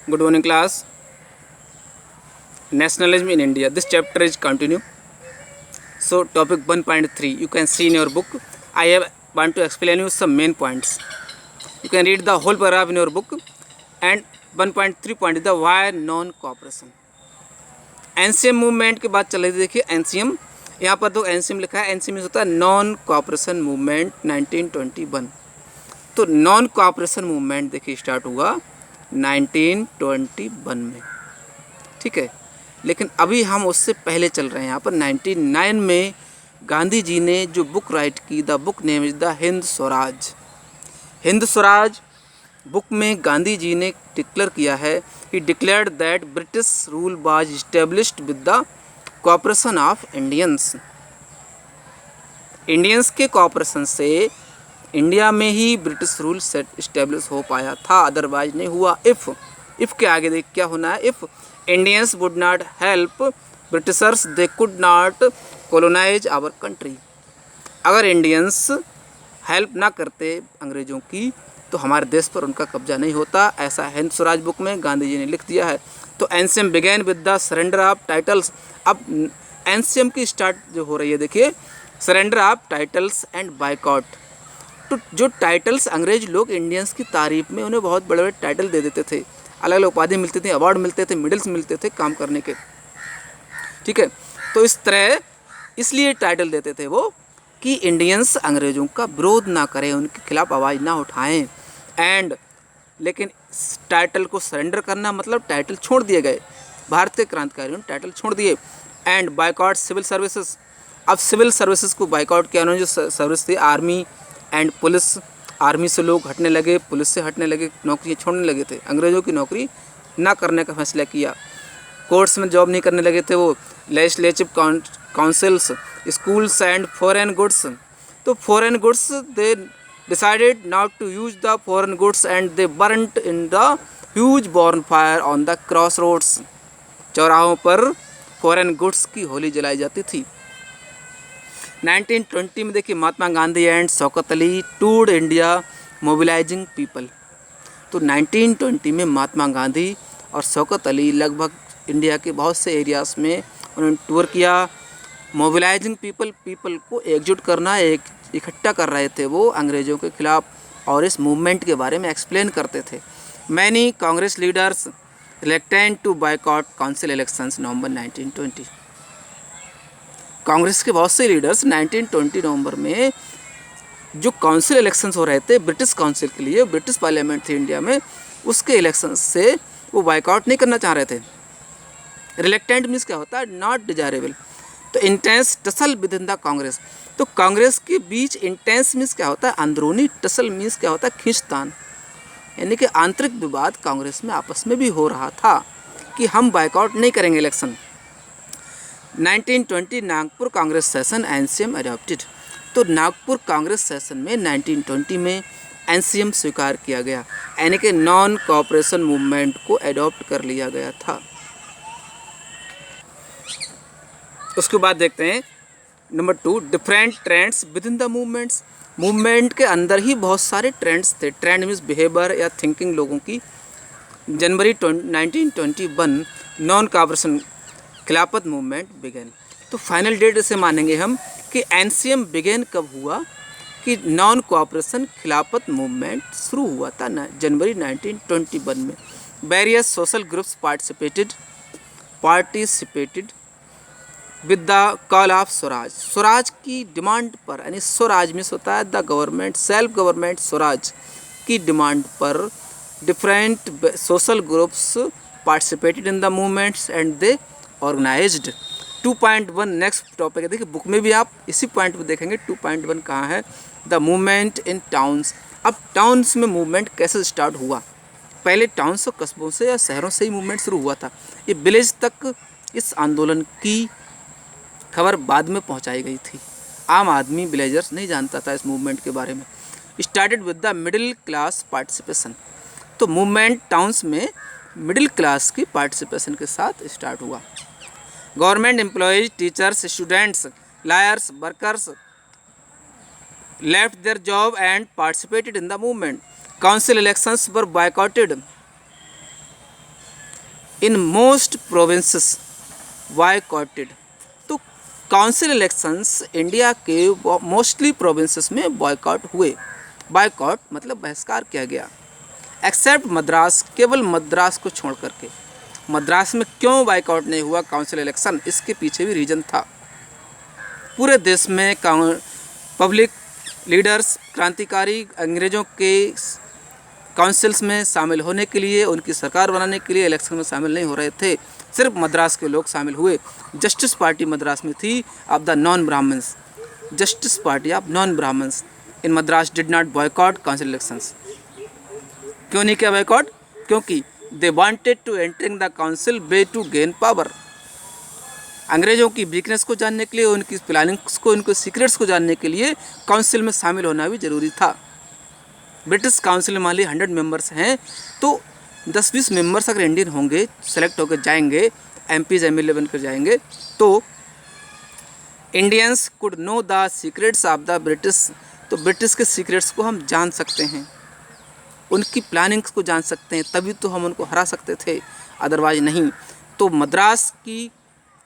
Good morning, class. Nationalism in India. This chapter is continue. So, topic 1.3. You can see in your book. I have want to explain you some main points. You can read the whole paragraph in your book. And 1.3 point is the why non-cooperation. NCM movement की बात चल रही थी. देखिए NCM, यहाँ पर तो NCM लिखा है. एनसीएम होता है नॉन कोऑपरेशन मूवमेंट 1921. तो नॉन कोऑपरेशन मूवमेंट देखिए स्टार्ट हुआ 1921 में. ठीक है, लेकिन अभी हम उससे पहले चल रहे हैं. यहाँ पर 1909 में गांधी जी ने जो बुक राइट की, the book name is the Hind Swaraj. Hind Swaraj book में गांधी जी ने डिक्लेयर किया है, ही declared that British rule was established with the cooperation of Indians. Indians के कोऑपरेशन से इंडिया में ही ब्रिटिश रूल सेट इस्टेब्लिश हो पाया था, अदरवाइज नहीं हुआ. इफ़ के आगे देख क्या होना है. If Indians would not help Britishers they could not colonise our country. अगर इंडियंस हेल्प ना करते अंग्रेज़ों की तो हमारे देश पर उनका कब्जा नहीं होता. ऐसा हिंद स्वराज बुक में गांधी जी ने लिख दिया है. तो NCM begin with the surrender of titles. अब एनसीएम की स्टार्ट जो हो रही है, देखिए surrender of titles and buyout. तो जो टाइटल्स अंग्रेज लोग इंडियंस की तारीफ में उन्हें बहुत बड़े बड़े टाइटल दे देते थे, अलग अलग उपाधि मिलती थी, अवार्ड मिलते थे, मेडल्स मिलते थे काम करने के. ठीक है, तो इस तरह इसलिए टाइटल देते थे वो कि इंडियंस अंग्रेज़ों का विरोध ना करें, उनके खिलाफ आवाज़ ना उठाएं. एंड लेकिन टाइटल को सरेंडर करना मतलब टाइटल छोड़ दिए गए. भारत के क्रांतिकारियों ने टाइटल छोड़ दिए. And buyout civil services. अब सिविल सर्विसेज को बाइकआउट किया उन्होंने. जो सर्विस थी आर्मी एंड पुलिस, आर्मी से लोग हटने लगे, पुलिस से हटने लगे, नौकरियाँ छोड़ने लगे थे, अंग्रेज़ों की नौकरी ना करने का फैसला किया. कोर्ट्स में जॉब नहीं करने लगे थे वो. Legislative councils, schools and foreign goods. तो foreign goods they decided not to use the foreign goods and they burnt in the huge bonfire on the cross roads. चौराहों पर फॉरेन गुड्स की होली जलाई जाती थी. 1920 में देखिए Mahatma Gandhi and Shaukat Ali toured India mobilising people. तो 1920 में महात्मा गांधी और शौकत अली लगभग इंडिया के बहुत से एरियाज़ में उन्होंने टूर किया. मोबिलाइजिंग पीपल को एकजुट करना, एक इकट्ठा कर रहे थे वो अंग्रेज़ों के खिलाफ, और इस मूवमेंट के बारे में एक्सप्लेन करते थे. Many Congress leaders reluctant to boycott council elections November 1920. Congress के बहुत से लीडर्स 1920 नवंबर में जो काउंसिल इलेक्शंस हो रहे थे ब्रिटिश काउंसिल के लिए, ब्रिटिश पार्लियामेंट थी इंडिया में, उसके इलेक्शंस से वो बाइकआउट नहीं करना चाह रहे थे. रिलेक्टेंट मीन्स क्या होता है, नॉट डिजायरेबल. तो intense tussle with in the Congress. तो कांग्रेस के बीच इंटेंस मीन्स क्या होता है, अंदरूनी. टसल मीन्स क्या होता है, खींचतान, यानी कि आंतरिक विवाद कांग्रेस में आपस में भी हो रहा था कि हम बाइकआउट नहीं करेंगे election. 1920 Nagpur Congress session NCM adopted. तो नागपुर कांग्रेस सेशन में 1920 में एनसीएम स्वीकार किया गया, यानी कि नॉन कोऑपरेशन मूवमेंट को एडॉप्ट कर लिया गया था. उसके बाद देखते हैं number 2, different trends with in the movements. Movement के अंदर ही बहुत सारे ट्रेंड्स थे. ट्रेंड मीन्स बिहेवियर या थिंकिंग लोगों की. जनवरी 1921 नॉन कोऑपरेशन खिलाफत मूवमेंट बिगेन. तो फाइनल डेट इसे मानेंगे हम कि एनसीएम बिगेन कब हुआ, कि नॉन कोऑपरेशन खिलाफत मूवमेंट शुरू हुआ था जनवरी 1921 में. Various social groups participated with the call of Swaraj. Swaraj की डिमांड पर, यानी स्वराज मीन्स होता है the government, self government, Swaraj की डिमांड पर different social groups participated in the movements and they organised. 2.1 next topic है. देखिए बुक में भी आप इसी पॉइंट पर देखेंगे 2.1 कहाँ है, द मूवमेंट इन टाउन्स. अब टाउन्स में मूवमेंट कैसे स्टार्ट हुआ. पहले टाउन्स और कस्बों से या शहरों से ही मूवमेंट शुरू हुआ था. ये विलेज तक इस आंदोलन की खबर बाद में पहुंचाई गई थी. आम आदमी विलेजर्स नहीं जानता था इस मूवमेंट के बारे में. Started with the middle class participation. तो मूवमेंट टाउन्स में मिडिल क्लास की पार्टिसिपेशन के साथ स्टार्ट हुआ. Government employees, teachers, students, lawyers, workers left their job and participated in the movement. Council elections were boycotted. In most provinces boycotted. तो council elections India के mostly provinces में boycott हुए। Boycott मतलब बहिष्कार किया गया। एक्सेप्ट मद्रास, केवल मद्रास को छोड़ करके। मद्रास में क्यों बॉयकॉट नहीं हुआ काउंसिल इलेक्शन, इसके पीछे भी रीजन था। पूरे देश में पब्लिक लीडर्स, क्रांतिकारी अंग्रेज़ों के काउंसिल्स में शामिल होने के लिए, उनकी सरकार बनाने के लिए इलेक्शन में शामिल नहीं हो रहे थे। सिर्फ मद्रास के लोग शामिल हुए। जस्टिस पार्टी मद्रास में थी of the non Brahmins. Justice party of non Brahmins in Madras did not boycott council elections. क्यों नहीं किया बॉयकॉट? क्योंकि they wanted to entering the council way to gain power. अंग्रेज़ों की वीकनेस को जानने के लिए, उनकी प्लानिंग्स को, उनके सीक्रेट्स को जानने के लिए काउंसिल में शामिल होना भी ज़रूरी था। ब्रिटिश काउंसिल में मान ली 100 मेंबर्स हैं, तो 10-20 मेंबर्स अगर इंडियन होंगे, सेलेक्ट होकर जाएंगे, MPs MLA बनकर जाएंगे, तो Indians could know the secrets of the British. तो ब्रिटिश के सीक्रेट्स को हम जान सकते हैं, उनकी प्लानिंग्स को जान सकते हैं, तभी तो हम उनको हरा सकते थे, अदरवाइज नहीं। तो मद्रास की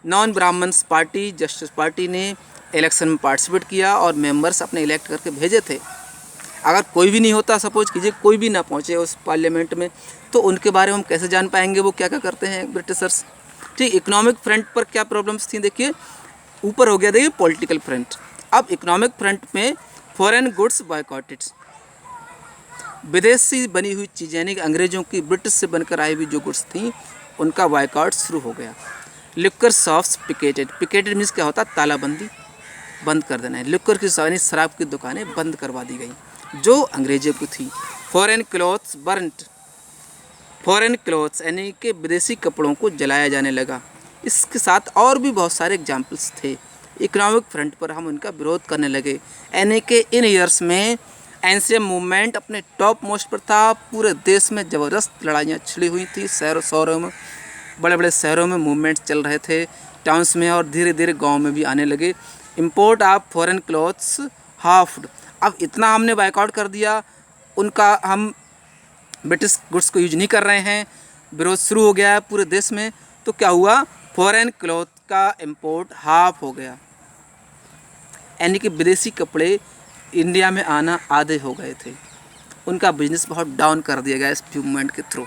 non Brahmins party, justice party ने इलेक्शन में पार्टिसिपेट किया और मेंबर्स अपने इलेक्ट करके भेजे थे। अगर कोई भी नहीं होता, सपोज कीजिए कोई भी ना पहुंचे उस पार्लियामेंट में, तो उनके बारे में हम कैसे जान पाएंगे वो क्या क्या करते हैं ब्रिटिशर्स। ठीक, इकोनॉमिक फ्रंट पर क्या प्रॉब्लम्स थी देखिए, ऊपर हो गया देखिए पॉलिटिकल फ्रंट। अब इकोनॉमिक फ्रंट में फॉरेन गुड्स बॉयकॉटेड। विदेशी बनी हुई चीज़ें, यानी कि अंग्रेज़ों की ब्रिटिश से बनकर आई हुई जो गुड्स थी, उनका बॉयकॉट शुरू हो गया। Liquor shops picketed. Picketed means क्या होता है? तालाबंदी, बंद कर देना है। लिक्कर की शराब की दुकानें बंद करवा दी गई जो अंग्रेज़ों की थी। Foreign clothes burnt. Foreign clothes यानी कि विदेशी कपड़ों को जलाया जाने लगा। इसके साथ और भी बहुत सारे एग्जाम्पल्स थे। इकोनॉमिक फ्रंट पर हम उनका विरोध करने लगे, यानी कि इन ईयर्स में एनसीएम मूवमेंट अपने टॉप मोस्ट पर था। पूरे देश में ज़बरदस्त लड़ाइयाँ छिड़ी हुई थी। शहरों में, बड़े बड़े शहरों में मूवमेंट्स चल रहे थे, टाउन्स में, और धीरे धीरे गांव में भी आने लगे। Import of foreign clothes halved. अब इतना हमने बायकॉट कर दिया, उनका हम ब्रिटिश गुड्स को यूज नहीं कर रहे हैं, विरोध शुरू हो गया है पूरे देश में। तो क्या हुआ? फॉरेन क्लॉथ का इंपोर्ट हाफ हो गया, यानी कि विदेशी कपड़े इंडिया में आना आधे हो गए थे। उनका बिजनेस बहुत डाउन कर दिया गया इस मूवमेंट के थ्रू।